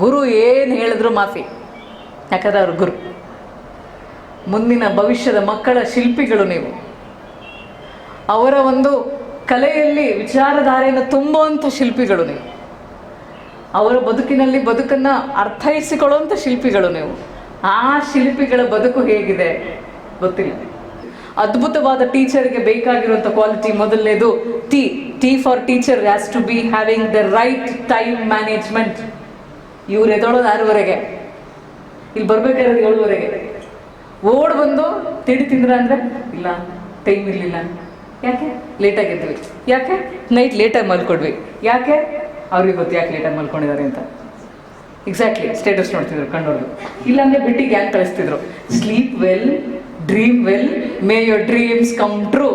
ಗುರು ಏನು ಹೇಳಿದ್ರು ಮಾಫಿ, ಯಾಕಂದರೆ ಅವರು ಗುರು. ಮುಂದಿನ ಭವಿಷ್ಯದ ಮಕ್ಕಳ ಶಿಲ್ಪಿಗಳು ನೀವು. ಅವರ ಒಂದು ಕಲೆಯಲ್ಲಿ ವಿಚಾರಧಾರೆಯನ್ನು ತುಂಬುವಂಥ ಶಿಲ್ಪಿಗಳು ನೀವು. ಅವರ ಬದುಕಿನಲ್ಲಿ ಬದುಕನ್ನು ಅರ್ಥೈಸಿಕೊಳ್ಳುವಂಥ ಶಿಲ್ಪಿಗಳು ನೀವು. ಆ ಶಿಲ್ಪಿಗಳ ಬದುಕು ಹೇಗಿದೆ ಗೊತ್ತಿಲ್ಲ. ಅದ್ಭುತವಾದ ಟೀಚರ್ಗೆ ಬೇಕಾಗಿರುವಂಥ ಕ್ವಾಲಿಟಿ ಮೊದಲನೇದು T for teacher has to be having the right time management. ಇವ್ರು ಎದೊಳೋದು 6:30, ಇಲ್ಲಿ ಬರ್ಬೇಕಾದ್ರೆ 7:30. ಓಡ್ ಬಂದು ತಿಂದ್ರ ಅಂದರೆ ಇಲ್ಲ, ಟೈಮ್ ಇರಲಿಲ್ಲ. ಯಾಕೆ ಲೇಟಾಗಿ ಎದ್ವಿ, ಯಾಕೆ ನೈಟ್ ಲೇಟಾಗಿ ಮಲ್ಕೊಡ್ವಿ, ಯಾಕೆ ಅವ್ರಿಗೆ ಗೊತ್ತು ಯಾಕೆ ಲೇಟಾಗಿ ಮಲ್ಕೊಂಡಿದ್ದಾರೆ ಅಂತ. ಎಕ್ಸಾಕ್ಟ್ಲಿ ಸ್ಟೇಟಸ್ ನೋಡ್ತಿದ್ರು ಕಂಡೋರ್ದು. ಇಲ್ಲಾಂದರೆ ಬಿಟ್ಟು ಗ್ಯಾಂಗ್ ಕಳಿಸ್ತಿದ್ರು. Sleep well, dream well, may your dreams come true.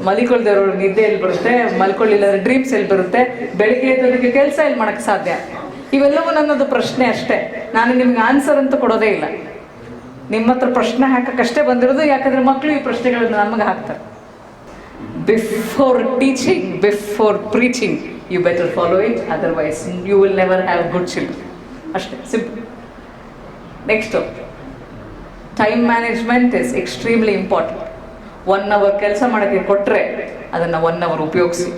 ಮಲಿಕೊಳ್ದವ್ರು ನಿದ್ದೆ ಎಲ್ಲಿ ಬರುತ್ತೆ, ಮಲ್ಕೊಳ್ಳಿಲ್ಲ ಅಂದರೆ ಡ್ರೀಮ್ಸ್ ಎಲ್ಲಿ ಬರುತ್ತೆ, ಬೆಳಿಗ್ಗೆ ಎದ್ದೋದಕ್ಕೆ ಕೆಲಸ ಎಲ್ಲಿ ಮಾಡೋಕ್ಕೆ ಸಾಧ್ಯ. ಇವೆಲ್ಲವೂ ನನ್ನದು ಪ್ರಶ್ನೆ ಅಷ್ಟೇ. ನಾನು ನಿಮ್ಗೆ ಆನ್ಸರ್ ಅಂತೂ ಕೊಡೋದೇ ಇಲ್ಲ. ನಿಮ್ಮ ಹತ್ರ ಪ್ರಶ್ನೆ ಹಾಕಕ್ಕಷ್ಟೇ ಬಂದಿರೋದು. ಯಾಕಂದರೆ ಮಕ್ಕಳು ಈ ಪ್ರಶ್ನೆಗಳನ್ನು ನಮಗೆ ಹಾಕ್ತಾರೆ. Before teaching, before preaching, you better follow it, otherwise you will never have good children. ಅಷ್ಟೇ, simple. Next, time management is extremely important. 1 hour ಕೆಲಸ ಮಾಡೋಕ್ಕೆ ಕೊಟ್ಟರೆ ಅದನ್ನು 1 hour ಉಪಯೋಗಿಸಿ.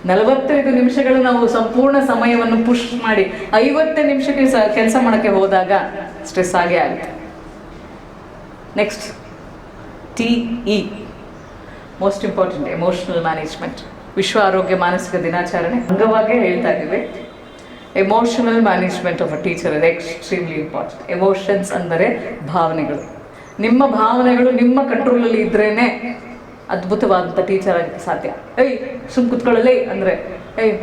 45 ನಿಮಿಷಗಳು ನಾವು ಸಂಪೂರ್ಣ ಸಮಯವನ್ನು ಪುಷ್ ಮಾಡಿ 50 ನಿಮಿಷಕ್ಕೆ ಕೆಲಸ ಮಾಡೋಕ್ಕೆ ಹೋದಾಗ ಸ್ಟ್ರೆಸ್ ಆಗೇ ಆಗುತ್ತೆ. Next, TE, most important, emotional management. ವಿಶ್ವ ಆರೋಗ್ಯ ಮಾನಸಿಕ ದಿನಾಚರಣೆ ಅಂಗವಾಗೇ ಹೇಳ್ತಾ ಇದ್ದೀವಿ. Emotional management of a teacher is extremely important. Emotions ಅಂದರೆ ಭಾವನೆಗಳು. ನಿಮ್ಮ ಭಾವನೆಗಳು ನಿಮ್ಮ ಕಂಟ್ರೋಲಲ್ಲಿ ಇದ್ರೇ ಅದ್ಭುತವಾದಂಥ ಟೀಚರ್ ಆಗಕ್ಕೆ ಸಾಧ್ಯ. ಸುಮ್ ಕುತ್ಕೊಳ್ಳಲೇ ಅಂದರೆ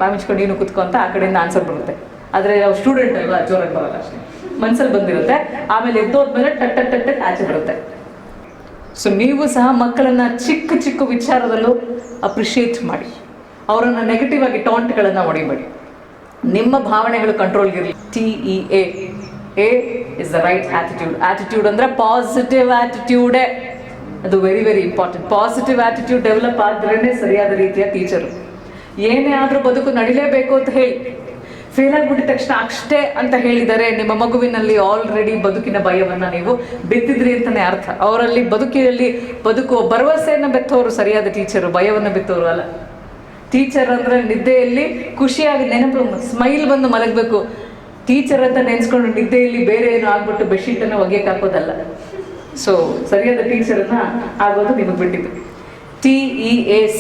ಬಾಮಿಚ್ಕೊಂಡು ನೀನು ಕುತ್ಕೊ ಅಂತ ಆ ಕಡೆಯಿಂದ ಆನ್ಸರ್ ಬರುತ್ತೆ. ಆದರೆ ನಾವು ಸ್ಟೂಡೆಂಟ್ ಅಲ್ವಾ, ಜೋರಾಗಿ ಬರೋಲ್ಲ, ಅಷ್ಟೇ ಮನಸ್ಸಲ್ಲಿ ಬಂದಿರುತ್ತೆ. ಆಮೇಲೆ ಎದ್ದೋದ್ಮೇಲೆ ಟಕ್ ಟಕ್ ಟಕ್ ಟಕ್ ಆಚೆ ಬರುತ್ತೆ. ಸೊ ನೀವು ಸಹ ಮಕ್ಕಳನ್ನು ಚಿಕ್ಕ ಚಿಕ್ಕ ವಿಚಾರದಲ್ಲೂ ಅಪ್ರಿಷಿಯೇಟ್ ಮಾಡಿ. ಅವರನ್ನು ನೆಗೆಟಿವ್ ಆಗಿ ಟಾಂಟ್ಗಳನ್ನು ಹೊಡಿಬೇಡಿ. ನಿಮ್ಮ ಭಾವನೆಗಳು ಕಂಟ್ರೋಲ್ಗಿರಲಿ. TEA, A is the right attitude. Attitude ಅಂದರೆ ಪಾಸಿಟಿವ್ ಆಟಿಟ್ಯೂಡೇ. ಅದು very very important. Positive attitude develop ಆದ್ರೇ ಸರಿಯಾದ ರೀತಿಯ ಟೀಚರು. ಏನೇ ಆದರೂ ಬದುಕು ನಡಿಲೇಬೇಕು ಅಂತ ಹೇಳಿ ಫೇಲ್ ಆಗಿಬಿಟ್ಟಿದ ತಕ್ಷಣ ಅಷ್ಟೇ ಅಂತ ಹೇಳಿದರೆ ನಿಮ್ಮ ಮಗುವಿನಲ್ಲಿ ಆಲ್ರೆಡಿ ಬದುಕಿನ ಭಯವನ್ನು ನೀವು ಬಿತ್ತಿದ್ರಿ ಅಂತಲೇ ಅರ್ಥ. ಅವರಲ್ಲಿ ಬದುಕುವ ಭರವಸೆಯನ್ನು ಬೆತ್ತವರು ಸರಿಯಾದ ಟೀಚರು, ಭಯವನ್ನು ಬೆತ್ತವರು ಅಲ್ಲ. ಟೀಚರ್ ಅಂದರೆ ನಿದ್ದೆಯಲ್ಲಿ ಖುಷಿಯಾಗಿ ನೆನಪು, ಸ್ಮೈಲ್ ಬಂದು ಮಲಗಬೇಕು. ಟೀಚರ್ ಅಂತ ನೆನೆಸ್ಕೊಂಡು ನಿದ್ದೆಯಲ್ಲಿ ಬೇರೆ ಏನು ಆಗ್ಬಿಟ್ಟು ಬೆಡ್ಶೀಟನ್ನು ಒಗೆಯಕ್ಕೆ ಹಾಕೋದಲ್ಲ. ಸೊ ಸರಿಯಾದ ಟೀಚರನ್ನು ಆಗೋದು ನಿಮಗೆ ಬಿಟ್ಟಿದ್ದು. TEAC